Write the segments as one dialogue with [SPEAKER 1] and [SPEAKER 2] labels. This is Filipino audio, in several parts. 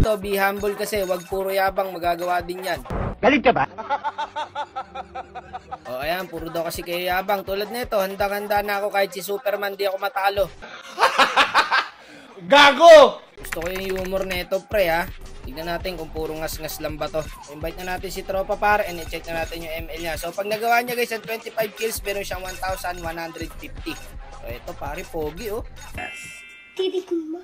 [SPEAKER 1] dito, be humble kasi, wag puro yabang, magagawa din yan.
[SPEAKER 2] Galit ka ba?
[SPEAKER 1] O ayan, puro daw kasi kayo yabang. Tulad nito, handang-handa na ako kahit si Superman di ako matalo.
[SPEAKER 2] Gago!
[SPEAKER 1] Gusto ko yung humor nito, pre, ha. Tignan natin kung puro ngas-ngas lang ba to. Invite na natin si Tropa par and i-check na natin yung ML niya. So pag nagawa niya guys ang 25 kills, meron siyang 1,150. So ito pare, pogi oh.
[SPEAKER 3] Titik mo.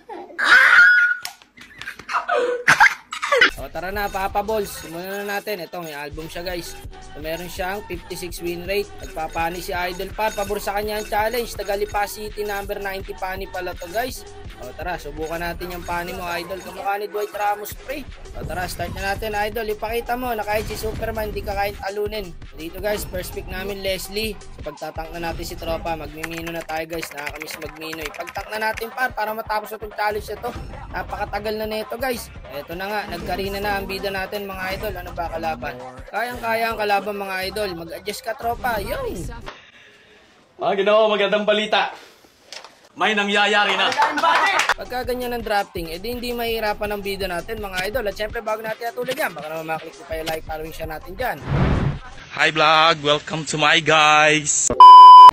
[SPEAKER 1] So tara na, Papa Balls. Simulan na natin. Ito, may album siya guys. So meron siyang 56 win rate. Nagpapani si Idol par. Pabor sa kanya ang challenge. Tagalipa City number 90 pani pala to guys. O tara, subukan natin yung pani mo Idol. Kamukha ni Dwight Ramos pre. O tara, start na natin Idol. Ipakita mo na kahit si Superman di ka kahit talunin. Dito guys, first pick namin Leslie. So pagtatank na natin si Tropa, magmimino na tayo guys. Nakakamiss magmino. Ipagtank na natin par para matapos itong challenge na to. Napakatagal na nito guys. Eto na nga, nagkarina na ang bida natin mga Idol. Ano ba kalaban? Kayang-kaya ang kalaban mga Idol. Mag-adjust ka Tropa. Yun!
[SPEAKER 4] Mga Ginoo, magandang balita. May nangyayari na.
[SPEAKER 1] Pagka ganyan ang drafting, edi hindi mahirapan ang video natin mga Idol. At syempre bago natin natulad yan, baka naman maklik ko kayo like, following siya natin dyan.
[SPEAKER 4] Hi vlog, welcome to my guys.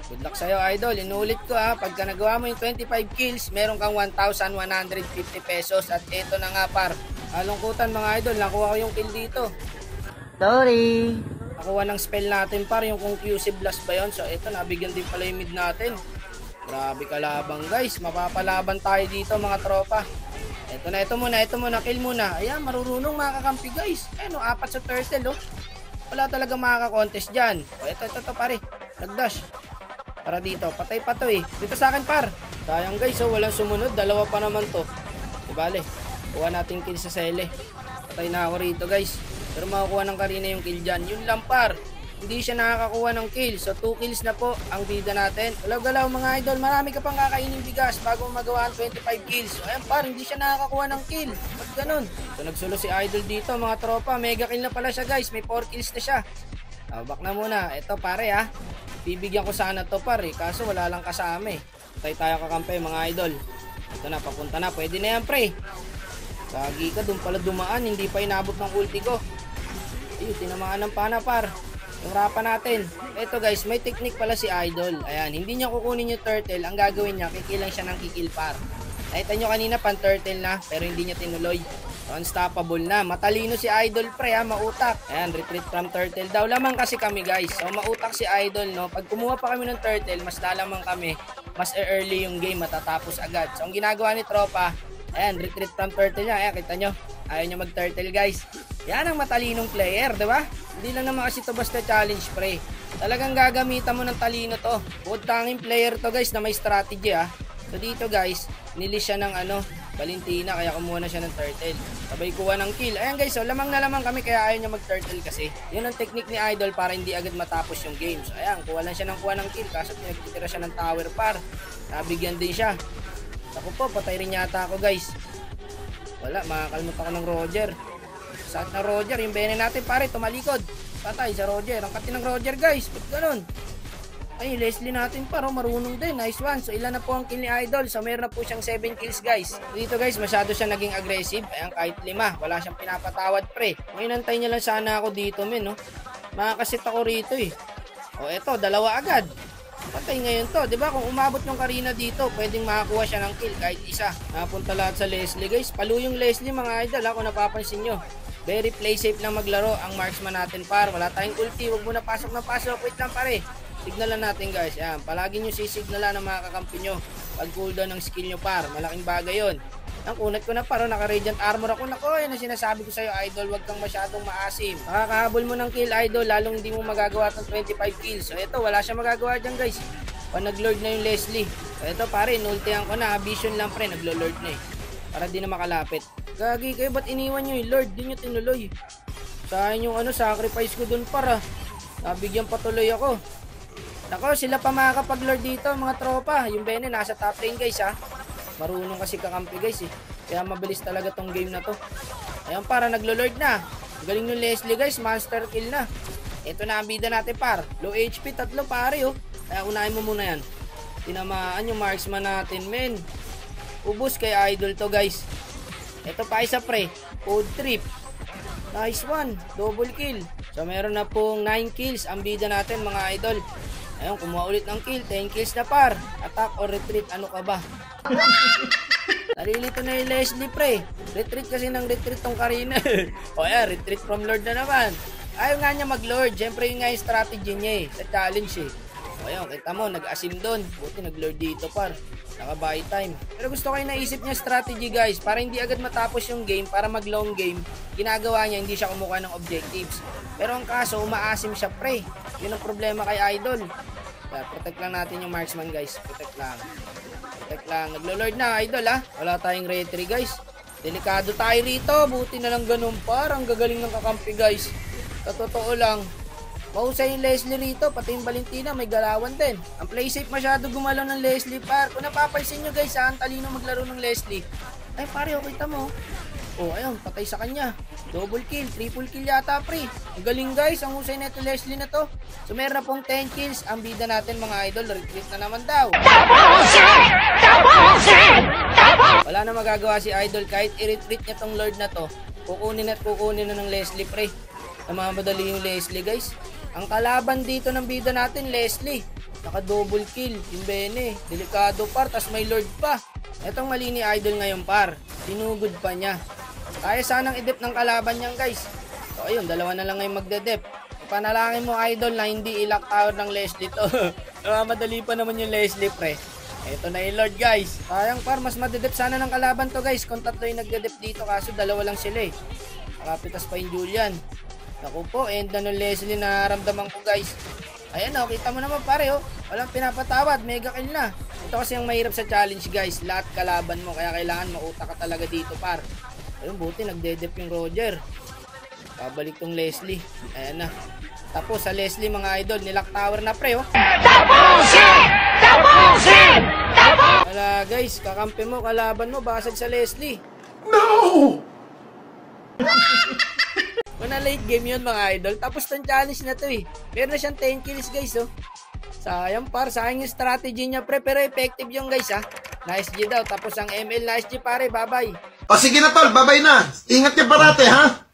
[SPEAKER 1] Good luck sa'yo Idol, inulit ko ha. Pagka nagawa mo yung 25 kills, meron kang 1,150 pesos. At eto na nga par, alungkutan mga Idol, nakuha ko yung kill dito.
[SPEAKER 2] Sorry.
[SPEAKER 1] Nakuha ng spell natin par, yung conclusive blast ba yun. So eto, nabigyan din pala yung mid natin. Grabe kalabang guys, mapapalaban tayo dito mga tropa. Ito muna, kill muna. Ayan, marurunong makakampi guys. Ayan o, 4 sa turtle oh. Wala talaga makaka-contest dyan. O, ito pare, nag-dash. Para dito, patay pa to eh. Dito sa akin par. Sayang guys oh, walang sumunod, dalawa pa naman to. Ibale, kuha natin kill sa sele. Patay na ako rito guys. Pero makukuha ng Karina yung kill dyan. Yun lang par. Hindi siya nakakakuha ng kill. So 2 kills na po ang bida natin. Galaw-galaw mga Idol. Marami ka pang kakainin bigas bago magawa ang 25 kills. So ayan par, hindi siya nakakakuha ng kill. Ba't ganun? So nagsulo si Idol dito mga tropa. Mega kill na pala siya guys. May 4 kills na siya. Back na muna. Ito pare ha. Bibigyan ko sana to par eh. Kaso wala lang kasama eh. Tayo kakampi mga Idol. Ito na, papunta na. Pwede na yan pre. Gagi ka, dun pala dumaan. Hindi pa inabot ng ulti ko. Ayun, tinamaan ng pana par. Yung rapa natin. Ito guys, may technique pala si Idol. Ayan, hindi niya kukunin yung turtle. Ang gagawin niya, kikilang siya ng kikil par. Nakita nyo kanina pan turtle na, pero hindi niya tinuloy. So, unstoppable na. Matalino si Idol pre ha, mautak. Ayan, retreat from turtle daw. Lamang kasi kami guys. So mautak si Idol no. Pag kumuha pa kami ng turtle, mas lalamang kami. Mas early yung game, matatapos agad. So ang ginagawa ni Tropa, ayan, retreat from turtle niya. Ayan, kita nyo. Ayaw niya mag-turtle guys. Yan ang matalinong player, di ba? Hindi lang naman kasi ito basta challenge pre. Talagang gagamitan mo ng talino to. Bukod tanging player to guys na may strategy ha. So dito guys, nilis siya ng Valentina kaya kumuha na siya ng turtle. Sabay kuha ng kill. Ayan guys, so lamang na lamang kami kaya ayaw niya mag-turtle kasi. Yun ang technique ni Idol para hindi agad matapos yung game. So ayan, kuha lang siya ng kuha ng kill kaso pinagtitira siya ng tower par. Nabigyan din siya. Ako po, patay rin yata ako guys. Wala, makakalmot ako ng Roger. Saan na Roger? Yung bene natin pare, tumalikod. Patay sa Roger. Ang kati ng Roger guys. Ba't ganun? Ay, Leslie natin paro, marunong din. Nice one. So ilan na po ang kill ni Idol? So meron na po siyang 7 kills guys. Dito guys, masyado siya naging aggressive. Ayan, kahit 5. Wala siyang pinapatawad pre. Ngayon antay niya lang sana ako dito men no. Makakasit ako rito eh. O eto, dalawa agad. Patay ngayon to, di ba? Kung umabot yung Karina dito, pwedeng makakuha siya ng kill kahit isa. Napunta lahat sa Leslie guys. Palu yung Leslie mga Idol ha, kung napapansin nyo. Very play safe lang maglaro ang marksman natin par. Wala tayong ulti, wag mo na pasok na pasok. Wait lang pare. Signalan natin guys. Yan, palagi nyo sisignalan ng mga kakampi nyo. Pag cooldown ng skill nyo par. Malaking bagay yun. Ang kunat ko na paro, naka-radiant armor ako. Nako, yan ang sinasabi ko sa'yo Idol. Wag kang masyadong maasim. Makakahabol mo ng kill Idol, lalong hindi mo magagawa ng 25 kills. So ito, wala siya magagawa dyan guys. Pag nag-lord na yung Leslie. So ito pare, nultihan ko na. Vision lang pre, naglo-lord na eh. Para di na makalapit. Gagi kayo, ba't iniwan nyo yung Lord? Di nyo tinuloy. Sayang yung sacrifice ko dun para. Nabigyan patuloy ako. Nako, sila pa makakapag-Lord dito mga tropa. Yung Bene, nasa top lane guys ha. Marunong kasi kakampi guys eh. Kaya mabilis talaga tong game na to. Ayan para, naglo-Lord na. Galing ng Leslie guys, monster kill na. Ito na ang bida natin par. Low HP, 3 pare oh. Kaya unahin mo muna yan. Tinamaan yung marksman natin men. Ubus kay Idol to guys. Ito pa isa pre, food trip. Nice one, double kill. So meron na pong 9 kills ang bida natin mga idol. Ayun, kumuha ulit ng kill, 10 kills na par. Attack or retreat, ano ka ba? Nalilito na yung Leslie pre. Retreat kasi ng retreat tong Karina. O yan, retreat from Lord na naman. Ayaw nga niya mag-Lord. Siyempre yun nga yung strategy niya eh. Sa challenge eh. O yan, kita mo, nag-asim doon. Buti nag-Lord dito par. Naka-buy time. Pero gusto kayo naisip niya strategy guys. Para hindi agad matapos yung game. Para mag-long game. Ginagawa niya, hindi siya kumukuha ng objectives. Pero ang kaso, umaasim siya pre. Yun ang problema kay Idol. Kaya protect lang natin yung marksman guys. Protect lang. Protect lang. Naglo-lord na Idol ha. Wala tayong retry guys. Delikado tayo rito. Buti na lang ganun par. Ang gagaling ng kakampi guys. Sa totoo lang. Mahusay yung Leslie rito. Pati yung Valentina may galawan din. Ang play safe masyado gumalaw ng Leslie par. Kung napapansin nyo guys ha. Ang talino maglaro ng Leslie. Ay pare o kita mo. Oh ayun. Patay sa kanya. Double kill, triple kill yata pre. Ang galing guys, ang husay na ito Leslie na to. So meron na pong 10 kills. Ang bida natin mga idol, retreat na naman daw. Wala na magagawa si Idol kahit i-retreat niya tong Lord na to. Kukunin at kukunin na ng Leslie pre. Namamadali yung Leslie guys. Ang kalaban dito ng bida natin Leslie. Naka double kill, yung Bene. Delikado par, tas may Lord pa. Etong mali ni Idol ngayon par. Tinugod pa niya. Kaya sanang i-dep ng kalaban niyan guys. So ayun, dalawa na lang ngayon magde-dep. Panalangin mo Idol na hindi i-lock tower ng Leslie to. Madali pa naman yung Leslie pre. Ito na yung Lord guys. Sayang par, mas madedep sana ng kalaban to guys. Kung tatlo yung nagde-dep dito kaso dalawa lang sila eh. Nakapitas pa yung Julian. Naku po, end na ng Leslie na naramdaman ko guys. Ayan o, kita mo naman pare oh. Walang pinapatawad, mega kill na. Ito kasi yung mahirap sa challenge guys. Lahat kalaban mo, kaya kailangan mautak ka talaga dito par. Ayun, buti nagde-dep yung Roger. Pabalik tong Leslie. Ayan na. Tapos sa Leslie mga idol, nilock tower na pre oh. Wala guys, kakampi mo, kalaban mo, basag sa Leslie. No! Kung na late game yun mga idol, tapos tong challenge na to eh. Meron na siyang 10 kills guys oh. Sayang par, sayang yung strategy niya pre, pero effective yung guys ha. Nice G daw, tapos ang ML nice G pare, bye bye.
[SPEAKER 5] O sige na tol, babay na. Ingat ka parate ha.